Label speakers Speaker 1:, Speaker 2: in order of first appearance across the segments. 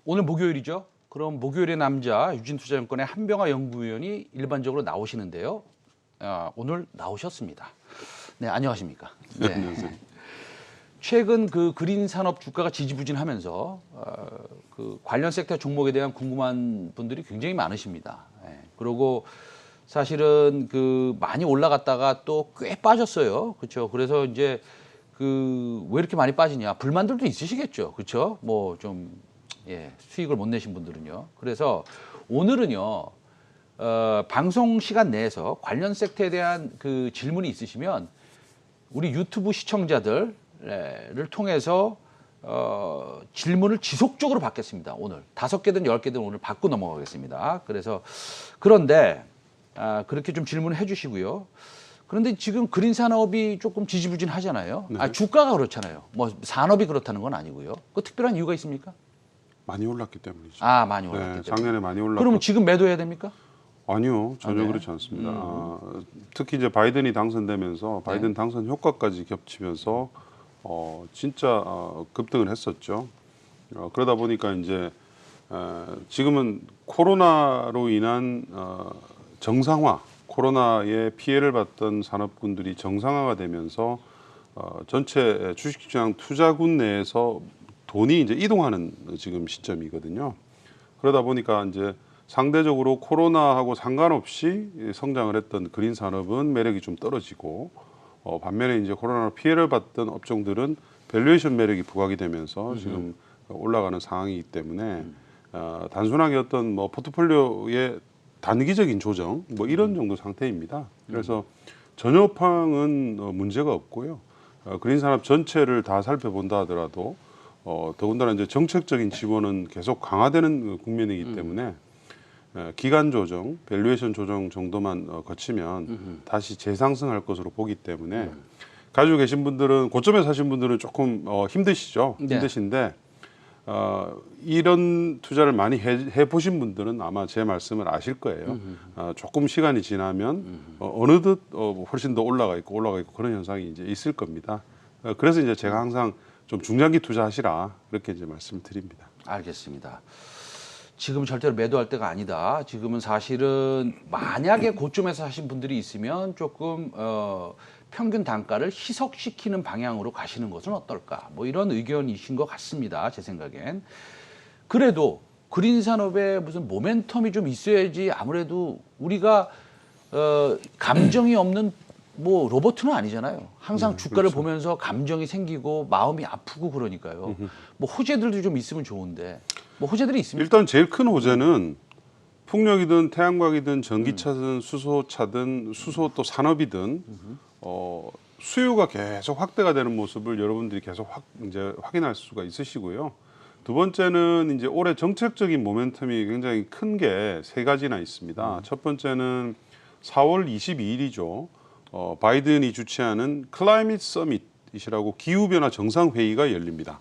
Speaker 1: 오늘 목요일이죠. 그럼 목요일의 남자 유진투자증권의 한병화 연구위원이 일반적으로 나오시는데요. 오늘 나오셨습니다. 네, 안녕하십니까. 네.
Speaker 2: 안녕하세요.
Speaker 1: 최근 그 그린 산업 주가가 지지부진하면서 그 관련 섹터 종목에 대한 궁금한 분들이 굉장히 많으십니다. 그리고 사실은 그 많이 올라갔다가 또 꽤 빠졌어요. 그렇죠. 그래서 이제 그 왜 이렇게 많이 빠지냐 불만들도 있으시겠죠. 그렇죠. 뭐 좀 수익을 못 내신 분들은요. 그래서 오늘은요. 방송 시간 내에서 관련 섹터에 대한 그 질문이 있으시면 우리 유튜브 시청자들을 통해서 질문을 지속적으로 받겠습니다. 오늘 5개든 10개든 오늘 받고 넘어가겠습니다. 그래서 그런데 그렇게 좀 질문을 해주시고요. 그런데 지금 그린 산업이 조금 지지부진하잖아요.
Speaker 2: 네.
Speaker 1: 주가가 그렇잖아요. 뭐 산업이 그렇다는 건 아니고요. 그 특별한 이유가 있습니까?
Speaker 2: 많이 올랐기 때문이죠.
Speaker 1: 많이 올랐기 때문에.
Speaker 2: 작년에 많이 올랐고.
Speaker 1: 그러면 지금 매도해야 됩니까?
Speaker 2: 아니요, 전혀
Speaker 1: 네.
Speaker 2: 그렇지 않습니다. 특히 이제 바이든이 당선되면서 바이든 당선 효과까지 겹치면서 진짜 급등을 했었죠. 그러다 보니까 이제 지금은 코로나로 인한 정상화, 코로나의 피해를 봤던 산업군들이 정상화가 되면서 전체 주식시장 투자군 내에서 돈이 이제 이동하는 지금 시점이거든요. 그러다 보니까 이제 상대적으로 코로나하고 상관없이 성장을 했던 그린 산업은 매력이 좀 떨어지고 반면에 이제 코로나로 피해를 봤던 업종들은 밸류에이션 매력이 부각이 되면서 지금 올라가는 상황이기 때문에 단순하게 어떤 뭐 포트폴리오의 단기적인 조정 뭐 이런 정도 상태입니다. 그래서 전업황은 문제가 없고요. 그린 산업 전체를 다 살펴본다 하더라도 더군다나 이제 정책적인 지원은 계속 강화되는 국면이기 때문에 기간 조정, 밸류에이션 조정 정도만 거치면 다시 재상승할 것으로 보기 때문에 가지고 계신 분들은 고점에 사신 분들은 조금 힘드시죠.
Speaker 1: 네.
Speaker 2: 힘드신데 이런 투자를 많이 해 보신 분들은 아마 제 말씀을 아실 거예요. 조금 시간이 지나면 어느덧 훨씬 더 올라가 있고 그런 현상이 이제 있을 겁니다. 그래서 이제 제가 항상 좀 중장기 투자하시라 그렇게 이제 말씀을 드립니다.
Speaker 1: 알겠습니다. 지금 절대로 매도할 때가 아니다. 지금은 사실은 만약에 고점에서 하신 분들이 있으면 조금 평균 단가를 희석시키는 방향으로 가시는 것은 어떨까? 뭐 이런 의견이신 것 같습니다. 제 생각엔. 그래도 그린 산업에 무슨 모멘텀이 좀 있어야지 아무래도 우리가 감정이 없는 뭐 로봇은 아니잖아요. 항상 주가를
Speaker 2: 그렇죠.
Speaker 1: 보면서 감정이 생기고 마음이 아프고 그러니까요. 뭐 호재들도 좀 있으면 좋은데 뭐 호재들이 있습니까?
Speaker 2: 일단 제일 큰 호재는 풍력이든 태양광이든 전기차든 수소차든 수소 또 산업이든 수요가 계속 확대가 되는 모습을 여러분들이 계속 이제 확인할 수가 있으시고요. 두 번째는 이제 올해 정책적인 모멘텀이 굉장히 큰 게 3가지나 있습니다. 첫 번째는 4월 22일이죠. 바이든이 주최하는 클라이밋 서밋이라고 기후변화 정상회의가 열립니다.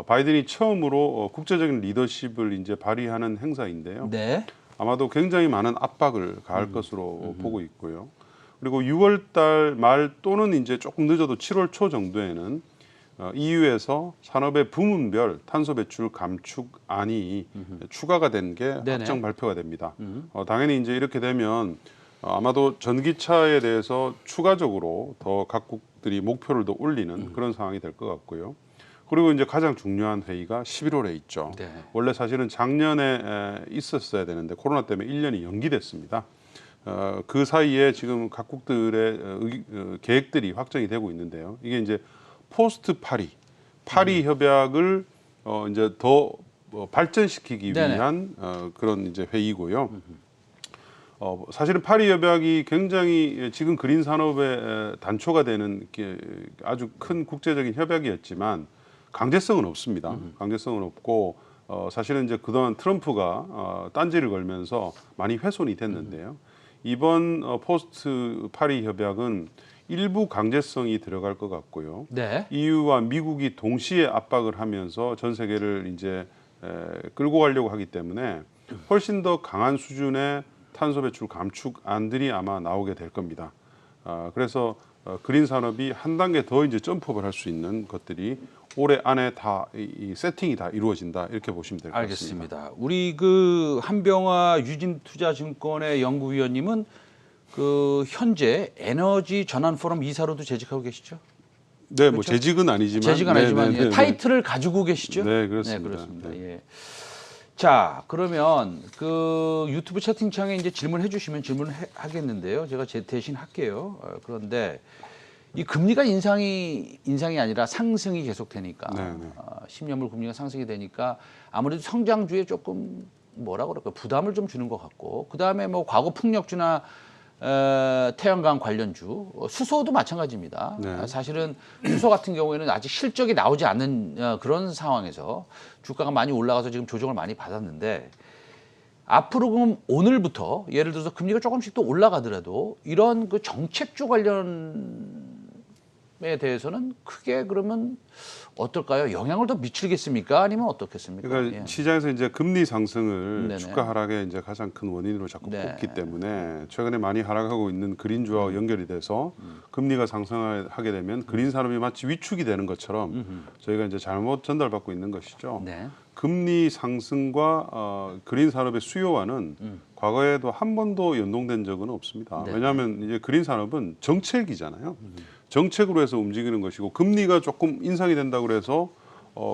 Speaker 2: 바이든이 처음으로 국제적인 리더십을 이제 발휘하는 행사인데요.
Speaker 1: 네.
Speaker 2: 아마도 굉장히 많은 압박을 가할 것으로 보고 있고요. 그리고 6월 달 말 또는 이제 조금 늦어도 7월 초 정도에는 EU에서 산업의 부문별 탄소 배출 감축안이 추가가 된 게 확정 발표가 됩니다. 당연히 이제 이렇게 되면 아마도 전기차에 대해서 추가적으로 더 각국들이 목표를 더 올리는 그런 상황이 될 것 같고요. 그리고 이제 가장 중요한 회의가 11월에 있죠.
Speaker 1: 네.
Speaker 2: 원래 사실은 작년에 있었어야 되는데 코로나 때문에 1년이 연기됐습니다. 그 사이에 지금 각국들의 계획들이 확정이 되고 있는데요. 이게 이제 포스트 파리 협약을 이제 더 발전시키기 위한 그런 이제 회의고요. 사실은 파리 협약이 굉장히 지금 그린 산업의 단초가 되는 아주 큰 국제적인 협약이었지만 강제성은 없습니다. 강제성은 없고 사실은 이제 그동안 트럼프가 딴지를 걸면서 많이 훼손이 됐는데요. 이번 포스트 파리 협약은 일부 강제성이 들어갈 것 같고요.
Speaker 1: 네.
Speaker 2: EU와 미국이 동시에 압박을 하면서 전 세계를 이제 끌고 가려고 하기 때문에 훨씬 더 강한 수준의 탄소 배출 감축안들이 아마 나오게 될 겁니다. 그래서 그린 산업이 한 단계 더 이제 점프업을 할 수 있는 것들이 올해 안에 다 이 세팅이 다 이루어진다 이렇게 보시면 될 것 같습니다.
Speaker 1: 알겠습니다. 우리 그 한병화 유진투자증권의 연구위원님은 그 현재 에너지 전환 포럼 이사로도 재직하고 계시죠?
Speaker 2: 네, 뭐
Speaker 1: 그렇죠?
Speaker 2: 재직은 아니지만
Speaker 1: 재직은 아니지만
Speaker 2: 네, 네, 네.
Speaker 1: 타이틀을 가지고 계시죠?
Speaker 2: 네, 그렇습니다.
Speaker 1: 네, 그렇습니다.
Speaker 2: 네.
Speaker 1: 예. 자, 그러면 그 유튜브 채팅창에 이제 질문해 주시면 질문하겠는데요. 제가 제 대신 할게요. 그런데 이 금리가 인상이 아니라 상승이 계속되니까
Speaker 2: 네, 네.
Speaker 1: 10년물 금리가 상승이 되니까 아무래도 성장주에 조금 뭐라 그럴까 부담을 좀 주는 것 같고 그 다음에 뭐 과거 풍력주나 태양광 관련주, 수소도 마찬가지입니다.
Speaker 2: 네.
Speaker 1: 사실은 수소 같은 경우에는 아직 실적이 나오지 않는 그런 상황에서 주가가 많이 올라가서 지금 조정을 많이 받았는데 앞으로 그럼 오늘부터 예를 들어서 금리가 조금씩 또 올라가더라도 이런 그 정책주 관련에 대해서는 크게 그러면 어떨까요? 영향을 더 미치겠습니까? 아니면 어떻겠습니까?
Speaker 2: 그러니까
Speaker 1: 예.
Speaker 2: 시장에서 이제 금리 상승을
Speaker 1: 네네.
Speaker 2: 주가 하락의 이제 가장 큰 원인으로 자꾸
Speaker 1: 네.
Speaker 2: 꼽기 때문에 최근에 많이 하락하고 있는 그린주와 연결이 돼서 금리가 상승하게 되면 그린 산업이 마치 위축이 되는 것처럼 저희가 이제 잘못 전달받고 있는 것이죠.
Speaker 1: 네.
Speaker 2: 금리 상승과 그린 산업의 수요와는 과거에도 한 번도 연동된 적은 없습니다.
Speaker 1: 네.
Speaker 2: 왜냐하면 이제 그린 산업은 정책이잖아요. 정책으로 해서 움직이는 것이고 금리가 조금 인상이 된다고 해서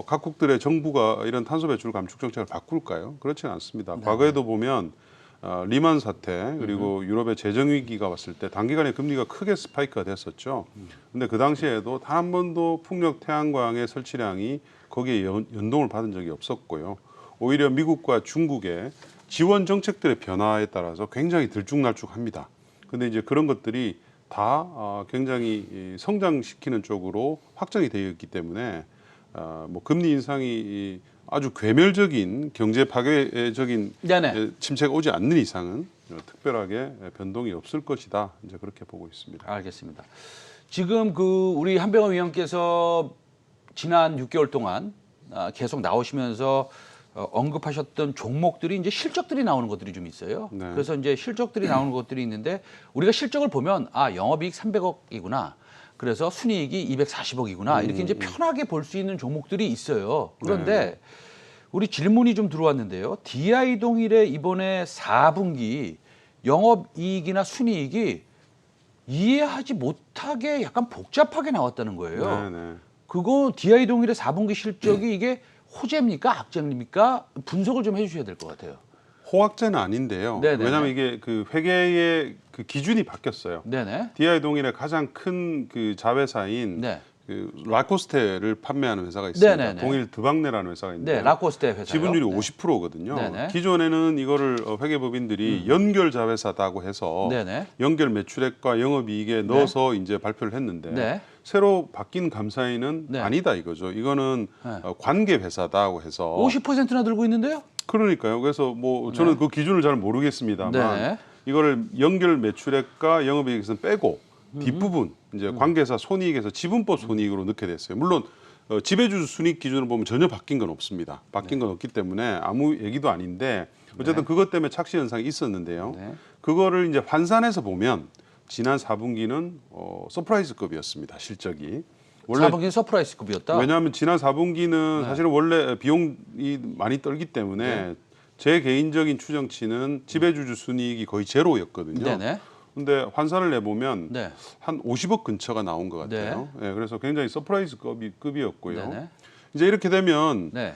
Speaker 2: 각국들의 정부가 이런 탄소 배출 감축 정책을 바꿀까요? 그렇지는 않습니다. 과거에도 보면 리만 사태 그리고 유럽의 재정 위기가 왔을 때 단기간에 금리가 크게 스파이크가 됐었죠. 근데 그 당시에도 단 한 번도 풍력 태양광의 설치량이 거기에 연동을 받은 적이 없었고요. 오히려 미국과 중국의 지원 정책들의 변화에 따라서 굉장히 들쭉날쭉합니다. 근데 이제 그런 것들이 다 굉장히 성장시키는 쪽으로 확정이 되어 있기 때문에 뭐 금리 인상이 아주 괴멸적인 경제 파괴적인
Speaker 1: 네네.
Speaker 2: 침체가 오지 않는 이상은 특별하게 변동이 없을 것이다. 이제 그렇게 보고 있습니다.
Speaker 1: 알겠습니다. 지금 그 우리 한병화 위원께서 지난 6개월 동안 계속 나오시면서 언급하셨던 종목들이 이제 실적들이 나오는 것들이 좀 있어요.
Speaker 2: 네.
Speaker 1: 그래서 이제 실적들이 나오는 것들이 있는데 우리가 실적을 보면 영업이익 300억이구나. 그래서 순이익이 240억이구나. 이렇게 이제 편하게 볼 수 있는 종목들이 있어요. 그런데 우리 질문이 좀 들어왔는데요. DI 동일의 이번에 4분기 영업이익이나 순이익이 이해하지 못하게 약간 복잡하게 나왔다는 거예요.
Speaker 2: 네.
Speaker 1: 그거 DI 동일의 4분기 실적이 이게 호재입니까? 악재입니까? 분석을 좀 해주셔야 될 것 같아요.
Speaker 2: 호황제는 아닌데요.
Speaker 1: 네네네.
Speaker 2: 왜냐하면 이게 그 회계의 그 기준이 바뀌었어요.
Speaker 1: 네네.
Speaker 2: DI 동일의 가장 큰 그 자회사인
Speaker 1: 네.
Speaker 2: 그 라코스테를 판매하는 회사가 있습니다.
Speaker 1: 네네네.
Speaker 2: 동일 드박네라는 회사가 있는데
Speaker 1: 네, 라코스테 회사요.
Speaker 2: 지분율이
Speaker 1: 네.
Speaker 2: 50%거든요.
Speaker 1: 네네.
Speaker 2: 기존에는 이거를 회계법인들이 연결 자회사다고 해서
Speaker 1: 네네.
Speaker 2: 연결 매출액과 영업이익에 넣어서 이제 발표를 했는데
Speaker 1: 네.
Speaker 2: 새로 바뀐 감사인은
Speaker 1: 네.
Speaker 2: 아니다 이거죠. 이거는
Speaker 1: 네.
Speaker 2: 관계 회사다고 해서
Speaker 1: 50%나 들고 있는데요?
Speaker 2: 그러니까요. 그래서 뭐 저는 그 기준을 잘 모르겠습니다만
Speaker 1: 네.
Speaker 2: 이거를 연결 매출액과 영업이익에서 빼고 뒷부분 이제 관계사 손이익에서 지분법 손이익으로 넣게 됐어요. 물론 지배주 순이익 기준을 보면 전혀 바뀐 건 없습니다. 바뀐 건 없기 때문에 아무 얘기도 아닌데 어쨌든 그것 때문에 착시 현상이 있었는데요.
Speaker 1: 네.
Speaker 2: 그거를 이제 환산해서 보면 지난 4분기는 서프라이즈급이었습니다. 실적이. 원래
Speaker 1: 4분기는 서프라이즈급이었다.
Speaker 2: 왜냐하면 지난 4분기는 사실은 원래 비용이 많이 떨기 때문에 제 개인적인 추정치는 지배주주 순이익이 거의 제로였거든요.
Speaker 1: 네네.
Speaker 2: 근데 환산을 해보면
Speaker 1: 네.
Speaker 2: 한 50억 근처가 나온 것 같아요. 네, 그래서 굉장히 서프라이즈급이었고요.
Speaker 1: 네네.
Speaker 2: 이제 이렇게 되면
Speaker 1: 네.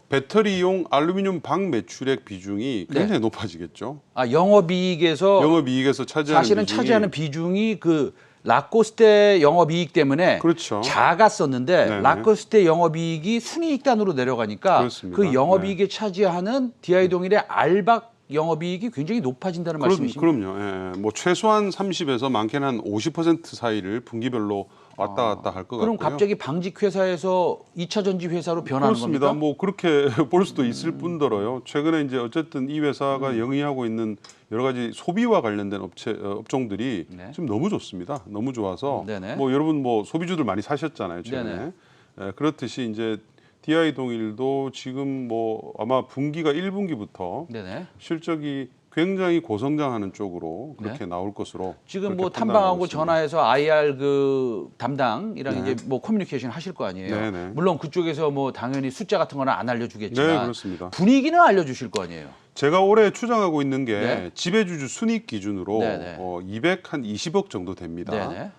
Speaker 2: 배터리용 알루미늄 방 매출액 비중이 굉장히 높아지겠죠.
Speaker 1: 영업이익에서
Speaker 2: 영업이익에서 차지하는
Speaker 1: 사실은
Speaker 2: 비중이
Speaker 1: 차지하는 비중이 그 라코스테 영업이익 때문에
Speaker 2: 그렇죠.
Speaker 1: 작았었는데
Speaker 2: 네네.
Speaker 1: 라코스테 영업이익이 순이익단으로 내려가니까
Speaker 2: 그렇습니다.
Speaker 1: 그 영업이익에 차지하는 DI 동일의 알박 영업이익이 굉장히 높아진다는 말씀이십니까?
Speaker 2: 그럼요. 예. 뭐 최소한 30에서 많게는 한 50% 사이를 분기별로 왔다 갔다 할 것 같고요.
Speaker 1: 그럼 갑자기 방직 회사에서 2차 전지 회사로 변하는
Speaker 2: 그렇습니다.
Speaker 1: 겁니까?
Speaker 2: 뭐 그렇게 볼 수도 있을 뿐더러요. 최근에 이제 어쨌든 이 회사가 영위하고 있는 여러 가지 소비와 관련된 업종들이
Speaker 1: 네.
Speaker 2: 지금 너무 좋습니다. 너무 좋아서
Speaker 1: 네네.
Speaker 2: 뭐 여러분 뭐 소비주들 많이 사셨잖아요. 최근에.
Speaker 1: 네네.
Speaker 2: 그렇듯이 이제 DI 동일도 지금 뭐 아마 분기가 1분기부터
Speaker 1: 네네.
Speaker 2: 실적이 굉장히 고성장하는 쪽으로 그렇게 나올 것으로
Speaker 1: 지금
Speaker 2: 그렇게
Speaker 1: 뭐
Speaker 2: 판단하고
Speaker 1: 탐방하고
Speaker 2: 있습니다.
Speaker 1: 전화해서 IR 그 담당이랑
Speaker 2: 네.
Speaker 1: 이제 뭐 커뮤니케이션 하실 거 아니에요.
Speaker 2: 네, 네.
Speaker 1: 물론 그쪽에서 뭐 당연히 숫자 같은 거는 안
Speaker 2: 네,
Speaker 1: 알려주겠지만
Speaker 2: 그렇습니다.
Speaker 1: 분위기는 알려주실 거 아니에요.
Speaker 2: 제가 올해 추정하고 있는 게
Speaker 1: 네.
Speaker 2: 지배주주 순이익 기준으로
Speaker 1: 네, 네.
Speaker 2: 220억 정도 됩니다.
Speaker 1: 네네.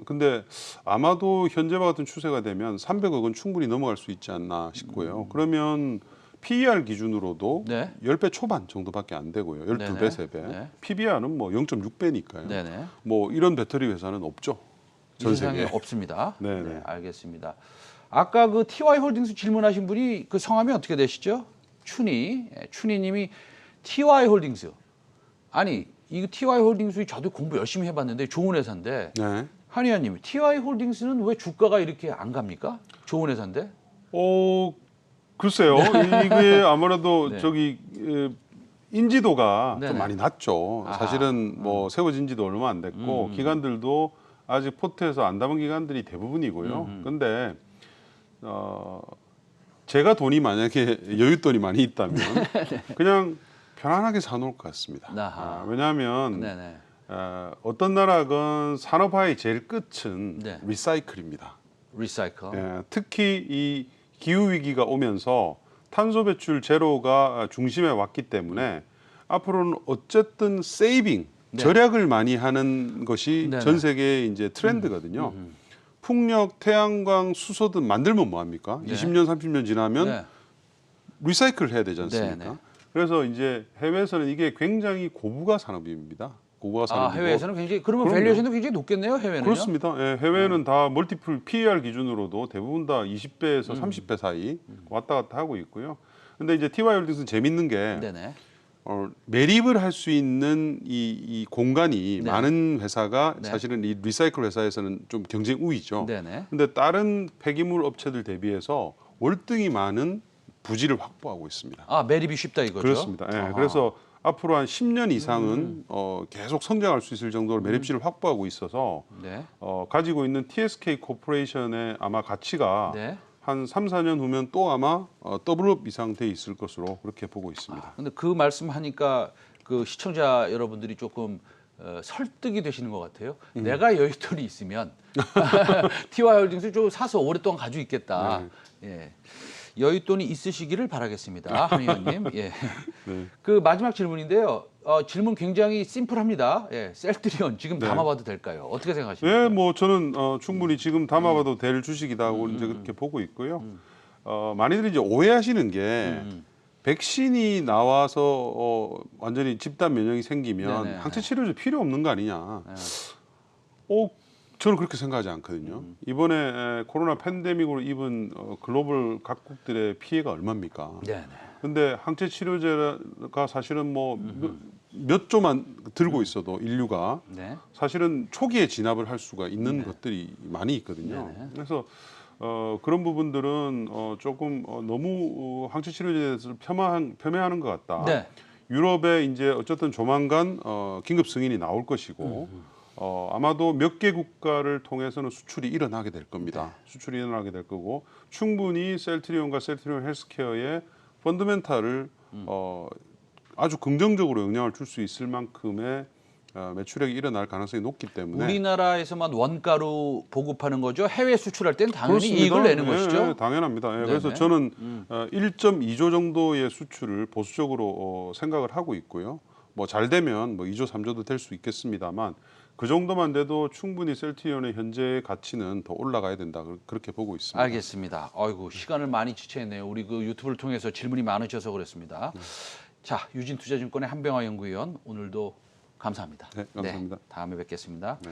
Speaker 2: 근데 아마도 현재와 같은 추세가 되면 300억은 충분히 넘어갈 수 있지 않나 싶고요. 그러면 PER 기준으로도
Speaker 1: 네.
Speaker 2: 10배 초반 정도밖에 안 되고요. 12배,
Speaker 1: 네네.
Speaker 2: 3배.
Speaker 1: 네.
Speaker 2: PBR은 뭐 0.6배니까요.
Speaker 1: 네네.
Speaker 2: 뭐 이런 배터리 회사는 없죠.
Speaker 1: 이
Speaker 2: 전
Speaker 1: 세상에
Speaker 2: 세계에.
Speaker 1: 없습니다.
Speaker 2: 네네.
Speaker 1: 네, 알겠습니다. 아까 그 TY홀딩스 질문하신 분이 그 성함이 어떻게 되시죠? 춘희님이 TY홀딩스. 아니 이 TY홀딩스 저도 공부 열심히 해봤는데 좋은 회사인데
Speaker 2: 네.
Speaker 1: 한 의원님 TY홀딩스는 왜 주가가 이렇게 안 갑니까? 좋은 회사인데.
Speaker 2: 글쎄요. 이게 아무래도
Speaker 1: 네.
Speaker 2: 저기 인지도가
Speaker 1: 네네.
Speaker 2: 좀 많이 낮죠.
Speaker 1: 아하.
Speaker 2: 사실은 뭐 세워진 지도 얼마 안 됐고 기관들도 아직 포트에서 안 담은 기관들이 대부분이고요. 근데 제가 돈이 만약에 여윳돈이 많이 있다면 그냥 편안하게 사놓을 것 같습니다.
Speaker 1: 아하.
Speaker 2: 왜냐하면
Speaker 1: 네네.
Speaker 2: 어떤 나라건 산업화의 제일 끝은
Speaker 1: 네.
Speaker 2: 리사이클입니다.
Speaker 1: 리사이클.
Speaker 2: 특히 이 기후 위기가 오면서 탄소 배출 제로가 중심에 왔기 때문에 앞으로는 어쨌든 세이빙,
Speaker 1: 네.
Speaker 2: 절약을 많이 하는 것이
Speaker 1: 네네.
Speaker 2: 전 세계의 이제 트렌드거든요. 풍력, 태양광, 수소등 만들면 뭐 합니까?
Speaker 1: 네.
Speaker 2: 20년, 30년 지나면
Speaker 1: 네.
Speaker 2: 리사이클을 해야 되지 않습니까?
Speaker 1: 네네.
Speaker 2: 그래서 이제 해외에서는 이게 굉장히 고부가 산업입니다. 고부가 산업이고
Speaker 1: 해외에서는 굉장히 그러면
Speaker 2: 그럼요.
Speaker 1: 밸류에이션도 굉장히 높겠네요, 해외는요.
Speaker 2: 그렇습니다. 예, 해외는 다 멀티플 PER 기준으로도 대부분 다 20배에서 30배 사이 왔다 갔다 하고 있고요. 근데 이제 TY홀딩스는 재밌는 게
Speaker 1: 네네.
Speaker 2: 매립을 할 수 있는 이 공간이
Speaker 1: 네.
Speaker 2: 많은 회사가
Speaker 1: 네.
Speaker 2: 사실은 이 리사이클 회사에서는 좀 경쟁 우위죠.
Speaker 1: 네네.
Speaker 2: 근데 다른 폐기물 업체들 대비해서 월등히 많은 부지를 확보하고 있습니다.
Speaker 1: 매립이 쉽다 이거죠.
Speaker 2: 그렇습니다. 예,
Speaker 1: 아하.
Speaker 2: 그래서 앞으로 한 10년 이상은 계속 성장할 수 있을 정도로 매립지를 확보하고 있어서
Speaker 1: 네.
Speaker 2: 가지고 있는 TSK 코퍼레이션의 아마 가치가
Speaker 1: 네.
Speaker 2: 한 3, 4년 후면 또 아마 더블업 이상 돼 있을 것으로 그렇게 보고 있습니다.
Speaker 1: 근데 그 말씀하니까 그 시청자 여러분들이 조금 설득이 되시는 것 같아요. 내가 여윳돈이 있으면 TY홀딩스 좀 사서 오랫동안 가지고 있겠다. 예. 여윳돈이 있으시기를 바라겠습니다, 한 의원님. 예.
Speaker 2: 네.
Speaker 1: 그 마지막 질문인데요. 질문 굉장히 심플합니다. 예. 셀트리온 지금
Speaker 2: 네.
Speaker 1: 담아봐도 될까요? 어떻게 생각하십니까?
Speaker 2: 네, 뭐 저는 충분히 지금 담아봐도 될 주식이다고 이제 그렇게 보고 있고요. 많이들 이제 오해하시는 게 백신이 나와서 완전히 집단 면역이 생기면
Speaker 1: 네네.
Speaker 2: 항체 치료제 필요 없는 거 아니냐? 저는 그렇게 생각하지 않거든요. 이번에 코로나 팬데믹으로 입은 글로벌 각국들의 피해가 얼마입니까?
Speaker 1: 네네.
Speaker 2: 근데 항체 치료제가 사실은 뭐 몇 조만 들고 있어도 인류가
Speaker 1: 네.
Speaker 2: 사실은 초기에 진압을 할 수가 있는 것들이 많이 있거든요.
Speaker 1: 네네.
Speaker 2: 그래서 그런 부분들은 조금 너무 항체 치료제를 폄하하는 것 같다.
Speaker 1: 네.
Speaker 2: 유럽에 이제 어쨌든 조만간 긴급 승인이 나올 것이고 아마도 몇 개 국가를 통해서는 수출이 일어나게 될 겁니다. 수출이 일어나게 될 거고 충분히 셀트리온과 셀트리온 헬스케어의 펀더멘탈을 아주 긍정적으로 영향을 줄 수 있을 만큼의 매출액이 일어날 가능성이 높기 때문에
Speaker 1: 우리나라에서만 원가로 보급하는 거죠. 해외 수출할 땐 당연히
Speaker 2: 그렇습니다.
Speaker 1: 이익을 내는
Speaker 2: 네,
Speaker 1: 것이죠.
Speaker 2: 네, 당연합니다.
Speaker 1: 네네.
Speaker 2: 그래서 저는 1.2조 정도의 수출을 보수적으로 생각을 하고 있고요. 뭐 잘 되면 뭐 2조, 3조도 될 수 있겠습니다만 그 정도만 돼도 충분히 셀트리온의 현재 가치는 더 올라가야 된다 그렇게 보고 있습니다.
Speaker 1: 알겠습니다. 아이고 시간을 많이 지체했네요. 우리 그 유튜브를 통해서 질문이 많으셔서 그렇습니다. 자, 유진투자증권의 한병화 연구위원 오늘도 감사합니다.
Speaker 2: 네, 감사합니다.
Speaker 1: 다음에 뵙겠습니다.
Speaker 2: 네.